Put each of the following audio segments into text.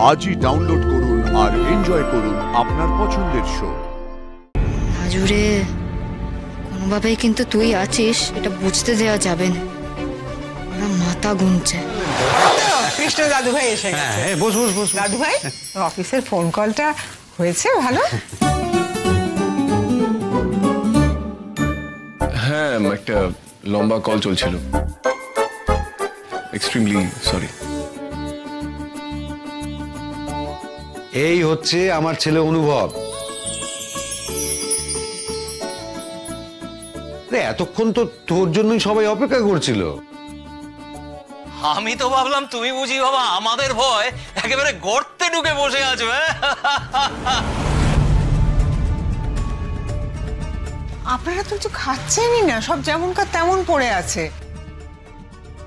আজই ডাউনলোড করুন আর এনজয় করুন আপনার পছন্দের শো। রাজুরে কোনোভাবেই কিন্তু তুই আছিস এটা বুঝতে দেওয়া যাবে না, ওরা মাথা গুনছে। কৃষ্ণ দাদু ভাই এসে গেছে। হ্যাঁ, বস বস বস। দাদু ভাই, অফিসের ফোন কলটা হয়েছে ভালো? হ্যাঁ, একটা লম্বা কল চলছিল। Extremely sorry. এই হচ্ছে আমার ছেলে অনুভব। এতক্ষণ তো তোর জন্যই সবাই অপেক্ষা করছিল। আমি তো ভাবলাম তুমি বুঝি বাবা আমাদের ভয় একেবারে গর্তে ঢুকে বসে আছো। আপনারা তো কিছু খাচ্ছেনই না, সব যেমনকার তেমন পড়ে আছে।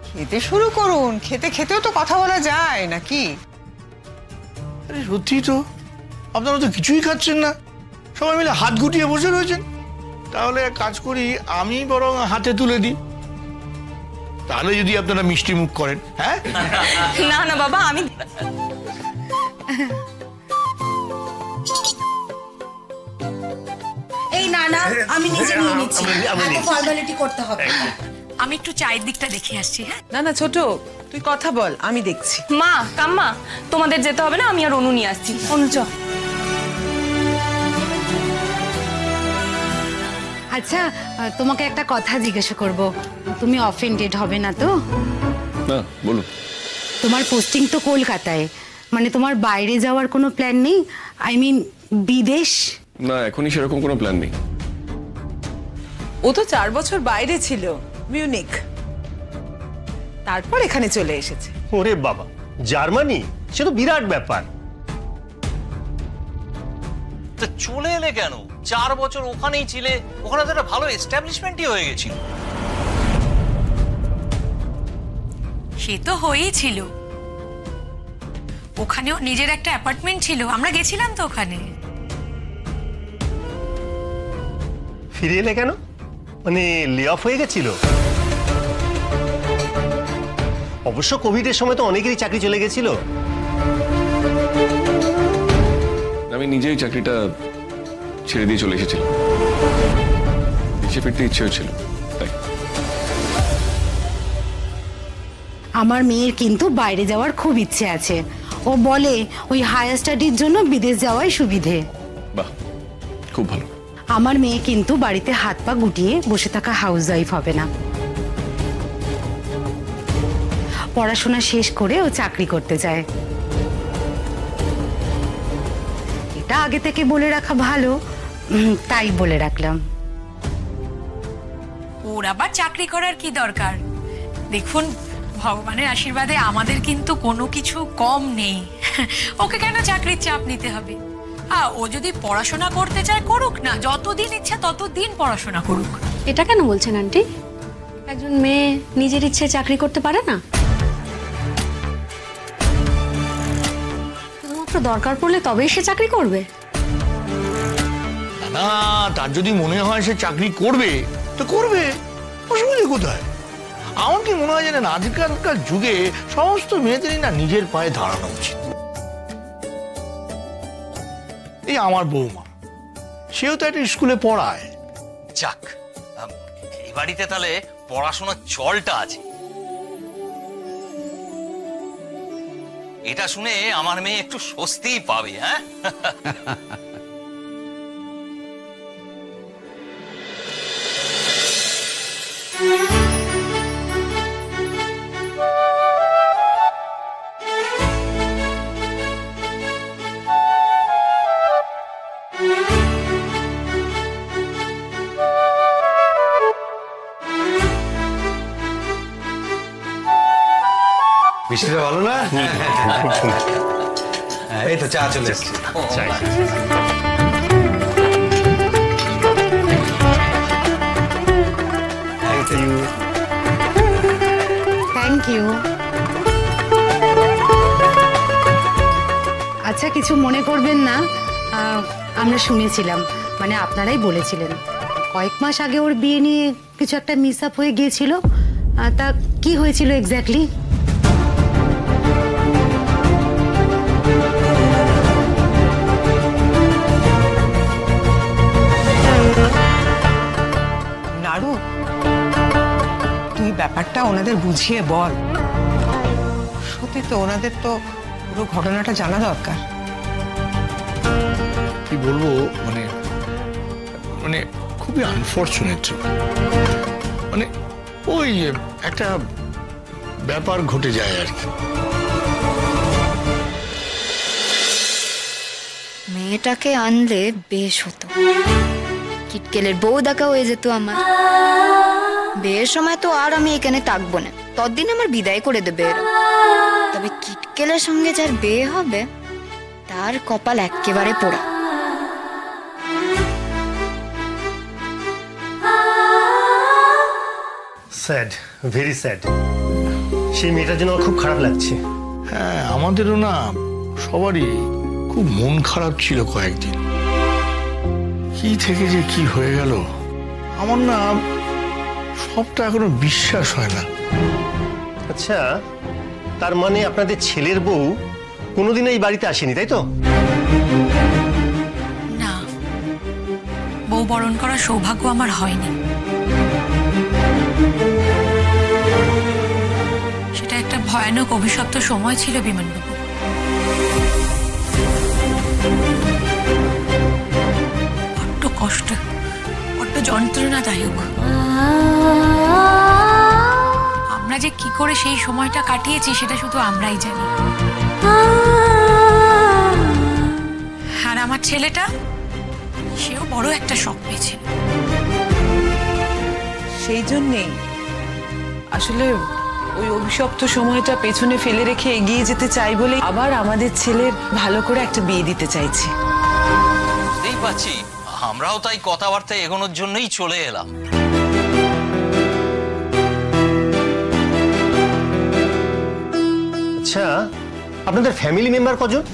খেতে শুরু করুন, খেতে খেতেও তো কথা বলা যায় নাকি? আরে সত্যি তো, আপনারা তো কিছুই খাচ্ছেন না, সবাই মিলে হাত গুটিয়ে বসে রয়েছেন। তাহলে এক কাজ করি, আমি বরং হাতে তুলে দিই, তাহলে যদি আপনারা মিষ্টি মুখ করেন। হ্যাঁ না না বাবা, আমি এই না না আমি নিজে নিয়ে নিচ্ছি, ফর্মালিটি করতে হবে। আমি একটু চায়ের দিকটা দেখে আসছি। হ্যাঁ না না ছোট, তুই কথা বল, আমি দেখছি। মা কাম্মা তোমাদের যেতে হবে না, আমি আর অনু নিয়ে আসছি। অনু চ। আচ্ছা, তোমাকে একটা কথা জিজ্ঞাসা করব, তুমি অফেন্ডেড হবে না তো? না, বলুন। তোমার পোস্টিং তো কলকাতায়, মানে তোমার বাইরে যাওয়ার কোনো প্ল্যান নেই? আই মিন বিদেশ? না, এখনই সেরকম কোনো প্ল্যান নেই। ও তো 4 বছর বাইরে ছিল, মিউনিক, তারপর এখানে চলে এসেছে। ওরে বাবা, জার্মানি, সে তো বিরাট ব্যাপার। তো চলে এলে কেন? 4 বছর ওখানেই ছিলে, ওখানে তো একটা ভালো এস্টাবলিশমেন্টই হয়ে গেছিল। সে তো হয়েই ছিল, ওখানেও নিজের একটা অ্যাপার্টমেন্ট ছিল, আমরা গেছিলাম তো ওখানে। ফিরে এলে কেন? মানে লে অফ হয়ে গেছিল? অবশ্য কোভিডের সময় তো অনেকেরই চাকরি চলে গেছিল। আমি নিজেই চাকরিটা ছেড়ে দিয়ে চলে এসেছিলাম, দেশে ফিরতে ইচ্ছে হচ্ছিল তাই। আমার মেয়ের কিন্তু বাইরে যাওয়ার খুব ইচ্ছে আছে। ও বলে ওই হায়ার স্টাডির জন্য বিদেশ যাওয়াই সুবিধে। বাহ, খুব ভালো। আমার মেয়ে কিন্তু বাড়িতে হাত পা গুটিয়ে বসে থাকা হাউস ওয়াইফ হবে না। পড়াশোনা শেষ করে ও চাকরি করতে চায়। এটা আগে থেকে বলে রাখা ভালো, তাই বলে রাখলাম। ওর আবার চাকরি করার কি দরকার? দেখুন, ভগবানের আশীর্বাদে আমাদের কিন্তু কোনো কিছু কম নেই। ওকে কেন চাকরির চাপ নিতে হবে? ও যদি পড়াশোনা করতে চায় করুক না, যতদিন ইচ্ছা ততদিন পড়াশোনা করুক। এটা কেন বলছেন আন্টি? একজন মেয়ে নিজের ইচ্ছে চাকরি করতে পারে না? শুধুমাত্র দরকার পড়লে তবেই সে চাকরি করবে? না, তার যদি মনে হয় সে চাকরি করবে তো করবে, অসুবিধা কোথায়? আমার কি মনে হয় জানেন, আজকালকার যুগে সমস্ত মেয়েদেরই না নিজের পায়ে দাঁড়ানো উচিত। এই আমার বৌমা, সেও তো একটা স্কুলে পড়ায়। যাক, এই বাড়িতে তাহলে পড়াশোনার চলটা আছে। এটা শুনে আমার মেয়ে একটু স্বস্তিই পাবে। হ্যাঁ, মিষ্টিটা ভালো না? এই তো চা চলে এসছে। Thank you. আচ্ছা, কিছু মনে করবেন না, আমরা শুনেছিলাম, মানে আপনারাই বলেছিলেন কয়েক মাস আগে ওর বিয়ে নিয়ে কিছু একটা মিস আপ হয়ে গিয়েছিল। তা কি হয়েছিল এক্স্যাক্টলি? ওনাদের বুঝিয়ে বল। সত্যি তো ওনাদের তো পুরো ঘটনাটা জানা দরকার। কি বলবো, মানে মানে খুবই আনফর্চুনেট। মানে ওই একটা ব্যাপার ঘটে যায় আর কি। মেয়েটাকে আনলে বেশ হতো, কিটকেলের বউ দেখা হয়ে যেত আমার। বিয়ের সময় তো আর আমি এখানে থাকবো না, ততদিন আমার বিদায় করে দেবে এরা। তবে কিটকেলের সঙ্গে যার বিয়ে হবে তার কপাল একেবারে পোড়া। Sad, very sad. সেই মেয়েটার জন্য আমার খুব খারাপ লাগছে। হ্যাঁ, আমাদেরও না, সবারই খুব মন খারাপ ছিল কয়েকদিন। কি থেকে যে কি হয়ে গেল আমার না সবটা এখনো বিশ্বাস হয় না। আচ্ছা, তার মানে আপনাদের ছেলের বউ কোনোদিন এই বাড়িতে আসেনি, তাই তো? না, বউ বরণ করার সৌভাগ্য আমার হয়নি। সেটা একটা ভয়ানক অভিশপ্ত সময় ছিল বিমানবাবু। বড্ড কষ্ট, বড্ড যন্ত্রণাদায়ক। আমরা যে কি করে সেই সময়টা কাটিয়েছি সেটা শুধু আমরাই জানি। আর আমার ছেলেটা, সেও বড় একটা শখ পেয়েছিল। সেই জন্যেই আসলে ওই অভিশপ্ত সময়টা পেছনে ফেলে রেখে এগিয়ে যেতে চাই বলে আবার আমাদের ছেলের ভালো করে একটা বিয়ে দিতে চাইছে। বুঝতেই পারছি, আমরাও তাই কথাবার্তা এগোনোর জন্যই চলে এলাম। আচ্ছা, আপনাদের ফ্যামিলি মেম্বার কজন?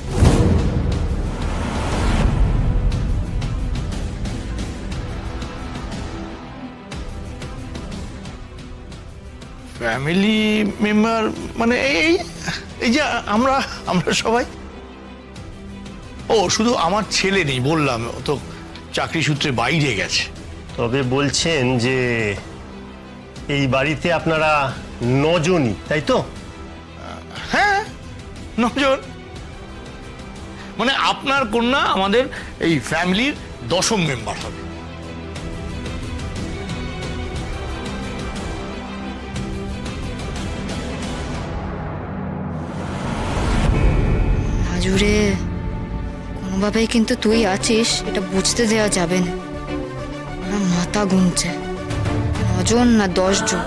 ফ্যামিলি মেম্বার মানে এই এই যে আমরা আমরা সবাই। ও, শুধু আমার ছেলে নেই, বললাম ও তো চাকরি সূত্রে বাইরে গেছে। তবে বলছেন যে এই বাড়িতে আপনারা 9 জনই, তাই তো? হ্যাঁ, 9 জন। মানে আপনার কন্যা আমাদের এই ফ্যামিলির 10ম মেম্বার হবে। জুড়ে কোনোভাবেই কিন্তু তুই আছিস এটা বুঝতে দেওয়া যাবে না। ওরা মাথা গুনছে, 9 জন না 10 জন।